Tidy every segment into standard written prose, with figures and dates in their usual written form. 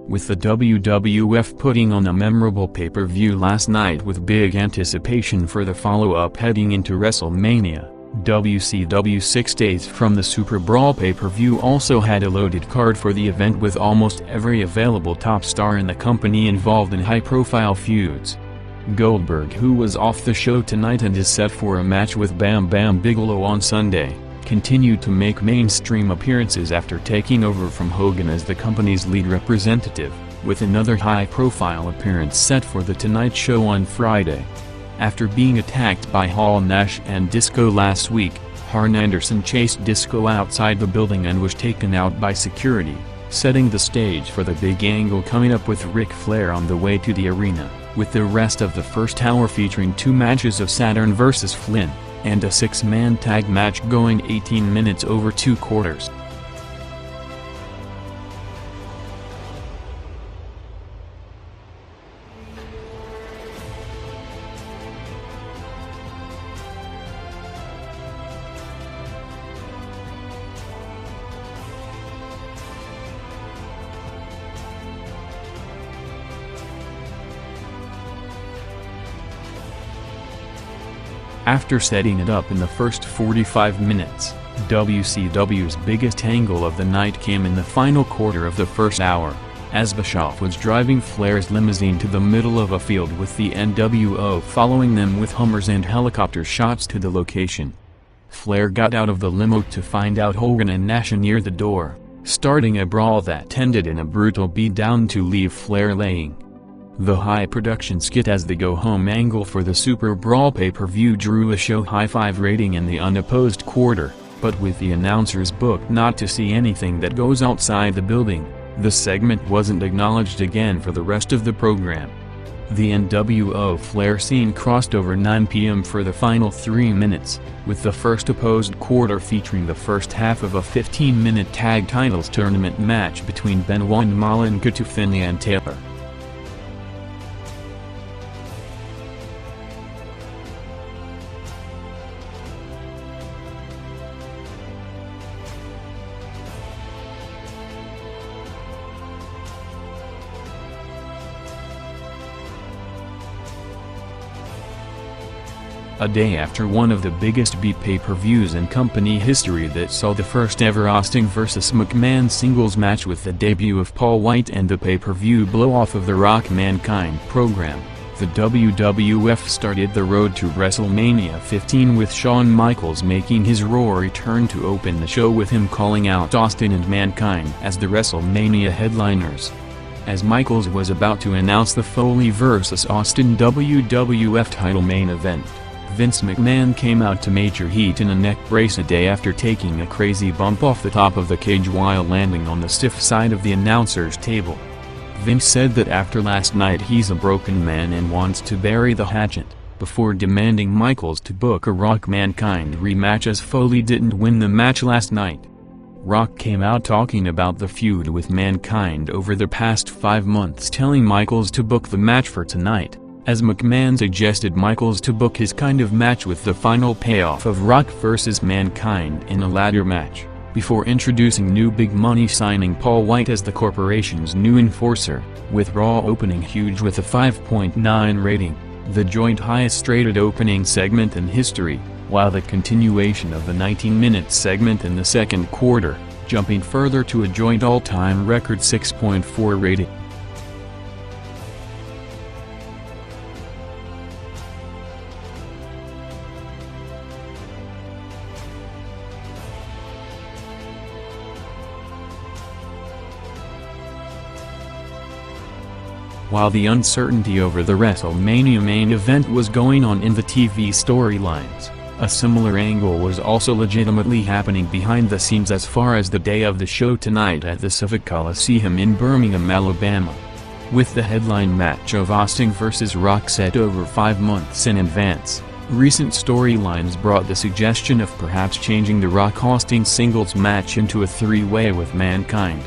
with the WWF putting on a memorable pay-per-view last night with big anticipation for the follow-up heading into WrestleMania. WCW 6 Days from the SuperBrawl pay-per-view also had a loaded card for the event with almost every available top star in the company involved in high-profile feuds. Goldberg, who was off the show tonight and is set for a match with Bam Bam Bigelow on Sunday, continued to make mainstream appearances after taking over from Hogan as the company's lead representative, with another high-profile appearance set for The Tonight Show on Friday. After being attacked by Hall, Nash and Disco last week, Arn Anderson chased Disco outside the building and was taken out by security, setting the stage for the big angle coming up with Ric Flair on the way to the arena, with the rest of the first hour featuring 2 matches of Saturn vs. Flynn, and a 6-man tag match going 18 minutes over 2 quarters. After setting it up in the first 45 minutes, WCW's biggest angle of the night came in the final quarter of the first hour, as Bischoff was driving Flair's limousine to the middle of a field with the nWo following them with Hummers and helicopter shots to the location. Flair got out of the limo to find out Hogan and Nash near the door, starting a brawl that ended in a brutal beatdown to leave Flair laying. The high-production skit as the go-home angle for the SuperBrawl pay-per-view drew a show-high 5 rating in the unopposed quarter, but with the announcers booked not to see anything that goes outside the building, the segment wasn't acknowledged again for the rest of the program. The nWo Flair scene crossed over 9 p.m. for the final 3 minutes, with the first opposed quarter featuring the first half of a 15-minute tag titles tournament match between Benoit and Malenko Finlay and Taylor. A day after one of the biggest beat pay-per-views in company history that saw the first ever Austin vs. McMahon singles match with the debut of Paul Wight and the pay-per-view blow-off of the Rock Mankind program, the WWF started the Road to WrestleMania 15 with Shawn Michaels making his Raw return to open the show with him calling out Austin and Mankind as the WrestleMania headliners. As Michaels was about to announce the Foley vs. Austin WWF title main event, Vince McMahon came out to major heat in a neck brace a day after taking a crazy bump off the top of the cage while landing on the stiff side of the announcer's table. Vince said that after last night he's a broken man and wants to bury the hatchet, before demanding Michaels to book a Rock Mankind rematch as Foley didn't win the match last night. Rock came out talking about the feud with Mankind over the past 5 months, telling Michaels to book the match for tonight, as McMahon suggested Michaels to book his kind of match with the final payoff of Rock vs. Mankind in a ladder match, before introducing new big money signing Paul Wight as the corporation's new enforcer, with Raw opening huge with a 5.9 rating, the joint highest rated opening segment in history, while the continuation of the 19-minute segment in the second quarter, jumping further to a joint all-time record 6.4 rating. While the uncertainty over the WrestleMania main event was going on in the TV storylines, a similar angle was also legitimately happening behind the scenes as far as the day of the show tonight at the Civic Coliseum in Birmingham, Alabama. With the headline match of Austin vs. Rock set over 5 months in advance, recent storylines brought the suggestion of perhaps changing the Rock-Austin singles match into a 3-way with Mankind.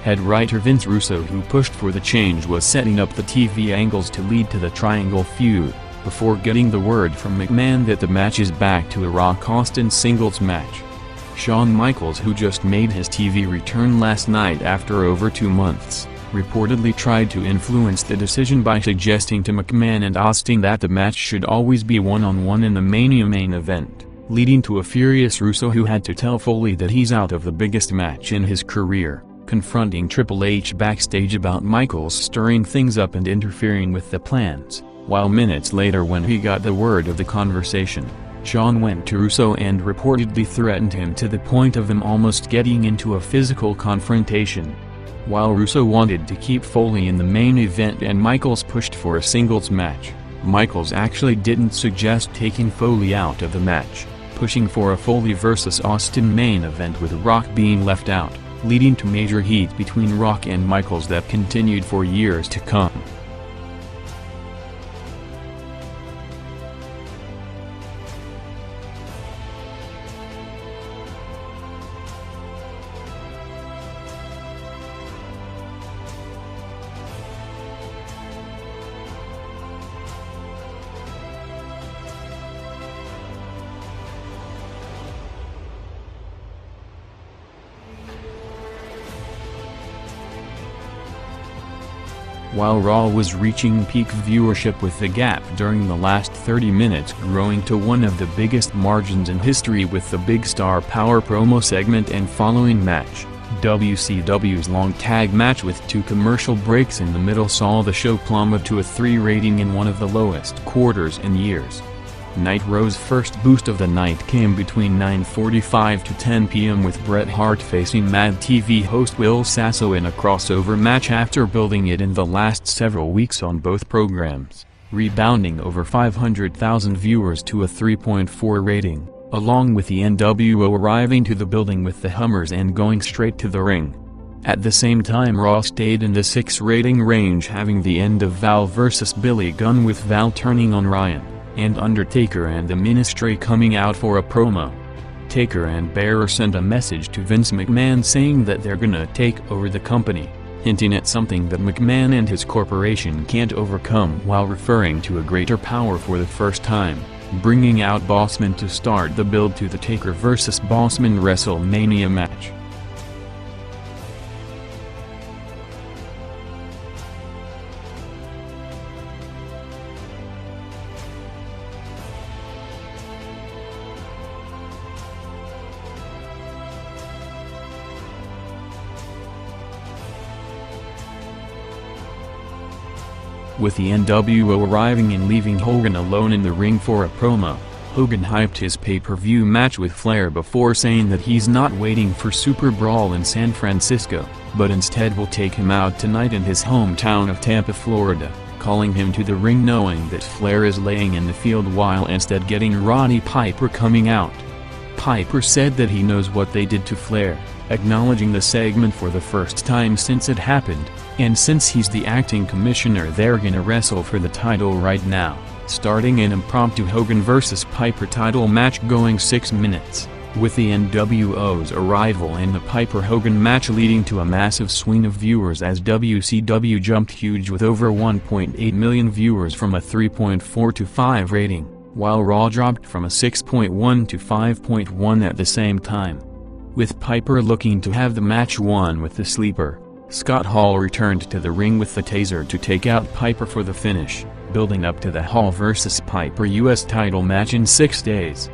Head writer Vince Russo, who pushed for the change, was setting up the TV angles to lead to the Triangle feud, before getting the word from McMahon that the match is back to a Rock-Austin singles match. Shawn Michaels, who just made his TV return last night after over 2 months, reportedly tried to influence the decision by suggesting to McMahon and Austin that the match should always be one-on-one in the Mania main event, leading to a furious Russo who had to tell Foley that he's out of the biggest match in his career, confronting Triple H backstage about Michaels stirring things up and interfering with the plans, while minutes later when he got the word of the conversation, Shawn went to Russo and reportedly threatened him to the point of them almost getting into a physical confrontation. While Russo wanted to keep Foley in the main event and Michaels pushed for a singles match, Michaels actually didn't suggest taking Foley out of the match, pushing for a Foley vs. Austin main event with Rock being left out, leading to major heat between Rock and Michaels that continued for years to come. While Raw was reaching peak viewership with the gap during the last 30 minutes growing to one of the biggest margins in history with the Big Star Power promo segment and following match, WCW's long tag match with 2 commercial breaks in the middle saw the show plummet to a 3 rating in one of the lowest quarters in years. Nitro's first boost of the night came between 9:45 to 10 p.m. with Bret Hart facing Mad TV host Will Sasso in a crossover match after building it in the last several weeks on both programs, rebounding over 500,000 viewers to a 3.4 rating, along with the nWo arriving to the building with the Hummers and going straight to the ring. At the same time, Raw stayed in the 6 rating range, having the end of Val vs. Billy Gunn with Val turning on Ryan, and Undertaker and the Ministry coming out for a promo. Taker and Bearer sent a message to Vince McMahon saying that they're gonna take over the company, hinting at something that McMahon and his corporation can't overcome while referring to a greater power for the first time, bringing out Bossman to start the build to the Taker vs. Bossman WrestleMania match. With the nWo arriving and leaving Hogan alone in the ring for a promo, Hogan hyped his pay-per-view match with Flair before saying that he's not waiting for SuperBrawl in San Francisco, but instead will take him out tonight in his hometown of Tampa, Florida, calling him to the ring knowing that Flair is laying in the field while instead getting Roddy Piper coming out. Piper said that he knows what they did to Flair, acknowledging the segment for the first time since it happened, and since he's the acting commissioner they're gonna wrestle for the title right now, starting an impromptu Hogan vs. Piper title match going 6 minutes, with the nWo's arrival and the Piper-Hogan match leading to a massive swing of viewers as WCW jumped huge with over 1.8 million viewers from a 3.4 to 5 rating, while Raw dropped from a 6.1 to 5.1 at the same time. With Piper looking to have the match won with the sleeper, Scott Hall returned to the ring with the taser to take out Piper for the finish, building up to the Hall vs. Piper US title match in 6 days.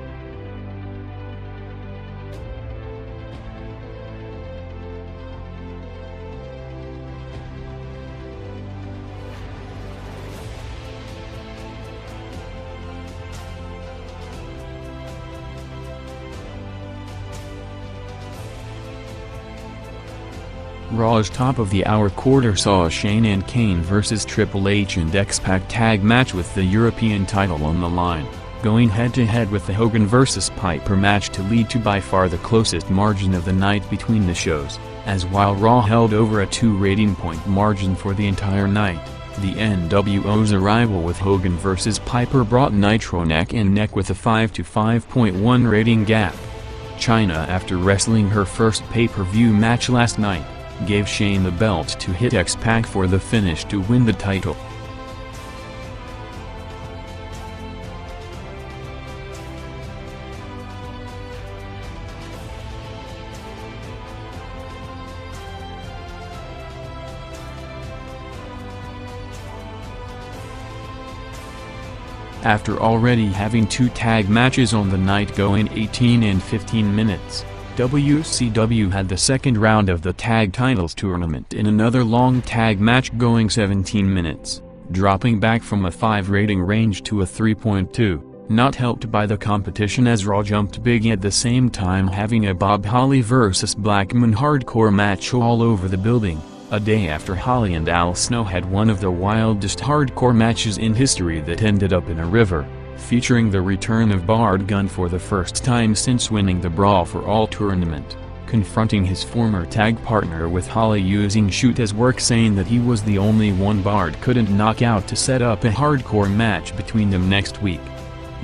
Raw's top-of-the-hour quarter saw Shane and Kane vs. Triple H and X-Pac tag match with the European title on the line, going head-to-head with the Hogan vs. Piper match to lead to by far the closest margin of the night between the shows, as while Raw held over a 2 rating point margin for the entire night, the nWo's arrival with Hogan vs. Piper brought Nitro neck and neck with a 5 to 5.1 rating gap. Chyna, after wrestling her first pay-per-view match last night, gave Shane the belt to hit X-Pac for the finish to win the title. After already having 2 tag matches on the night going 18 and 15 minutes, WCW had the second round of the tag titles tournament in another long tag match going 17 minutes, dropping back from a 5 rating range to a 3.2. Not helped by the competition, as Raw jumped big at the same time, having a Bob Holly vs. Blackman hardcore match all over the building, a day after Holly and Al Snow had one of the wildest hardcore matches in history that ended up in a river, featuring the return of Bart Gunn for the first time since winning the Brawl for All tournament, confronting his former tag partner, with Holly using shoot as work, saying that he was the only one Bart couldn't knock out to set up a hardcore match between them next week.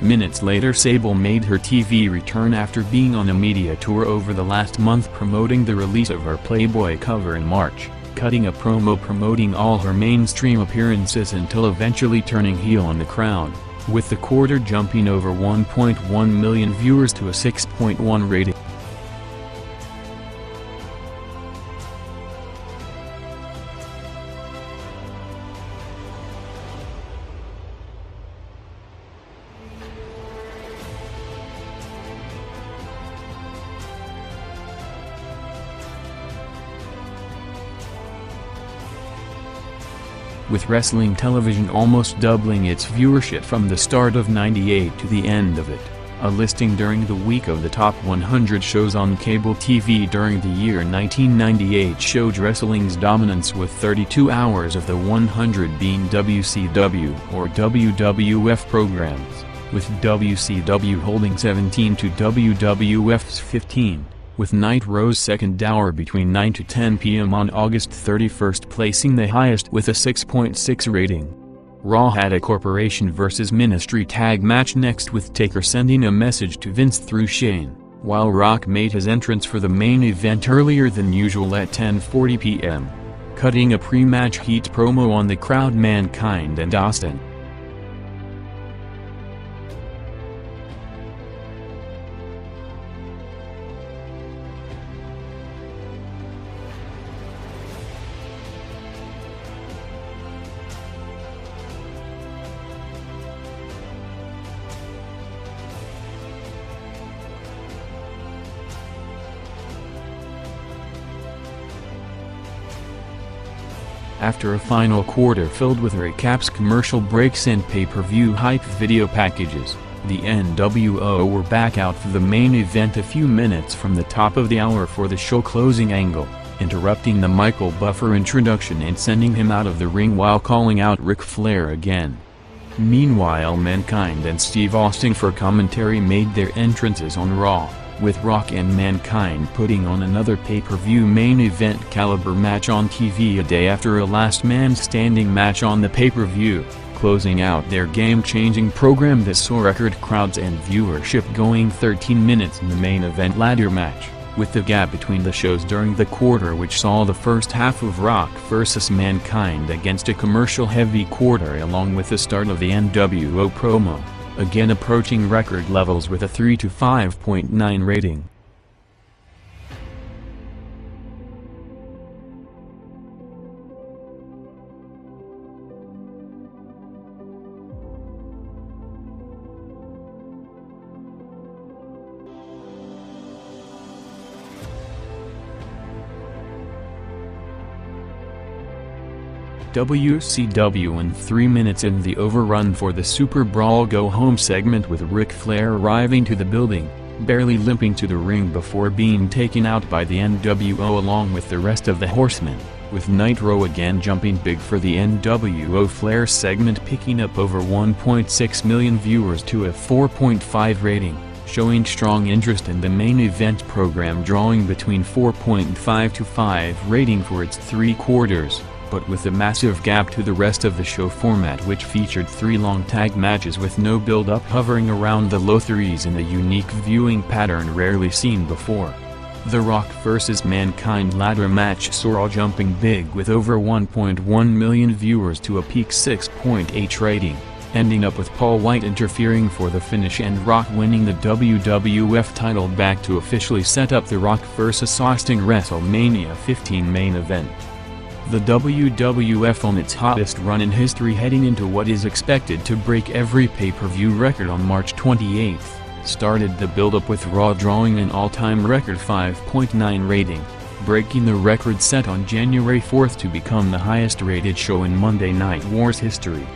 Minutes later, Sable made her TV return after being on a media tour over the last month promoting the release of her Playboy cover in March, cutting a promo promoting all her mainstream appearances until eventually turning heel on the crowd, with the quarter jumping over 1.1 million viewers to a 6.1 rating. With wrestling television almost doubling its viewership from the start of '98 to the end of it, a listing during the week of the top 100 shows on cable TV during the year 1998 showed wrestling's dominance, with 32 hours of the 100 being WCW or WWF programs, with WCW holding 17 to WWF's 15. With Nitro's second hour between 9 to 10 p.m. on August 31st placing the highest with a 6.6 rating. Raw had a Corporation vs. Ministry tag match next, with Taker sending a message to Vince through Shane, while Rock made his entrance for the main event earlier than usual at 10:40 p.m., cutting a pre-match heat promo on the crowd, Mankind and Austin. After a final quarter filled with recaps, commercial breaks and pay-per-view hype video packages, the nWo were back out for the main event a few minutes from the top of the hour for the show closing angle, interrupting the Michael Buffer introduction and sending him out of the ring while calling out Ric Flair again. Meanwhile, Mankind and Steve Austin for commentary made their entrances on Raw, with Rock and Mankind putting on another pay-per-view main event caliber match on TV a day after a last man standing match on the pay-per-view, closing out their game-changing program that saw record crowds and viewership going 13 minutes in the main event ladder match, with the gap between the shows during the quarter which saw the first half of Rock vs. Mankind against a commercial-heavy quarter, along with the start of the nWo promo, again approaching record levels with a 3 to 5.9 rating. WCW in 3 minutes in the overrun for the SuperBrawl go-home segment, with Ric Flair arriving to the building, barely limping to the ring before being taken out by the nWo along with the rest of the Horsemen, with Nitro again jumping big for the nWo Flair segment, picking up over 1.6 million viewers to a 4.5 rating, showing strong interest in the main event program, drawing between 4.5 to 5 rating for its 3 quarters. But with a massive gap to the rest of the show format, which featured 3 long tag matches with no build-up, hovering around the low 3s in a unique viewing pattern rarely seen before. The Rock vs. Mankind ladder match saw Raw jumping big with over 1.1 million viewers to a peak 6.8 rating, ending up with Paul Wight interfering for the finish and Rock winning the WWF title back to officially set up the Rock vs. Austin WrestleMania 15 main event. The WWF on its hottest run in history, heading into what is expected to break every pay-per-view record on March 28, started the build-up with Raw drawing an all-time record 5.9 rating, breaking the record set on January 4 to become the highest-rated show in Monday Night Wars history.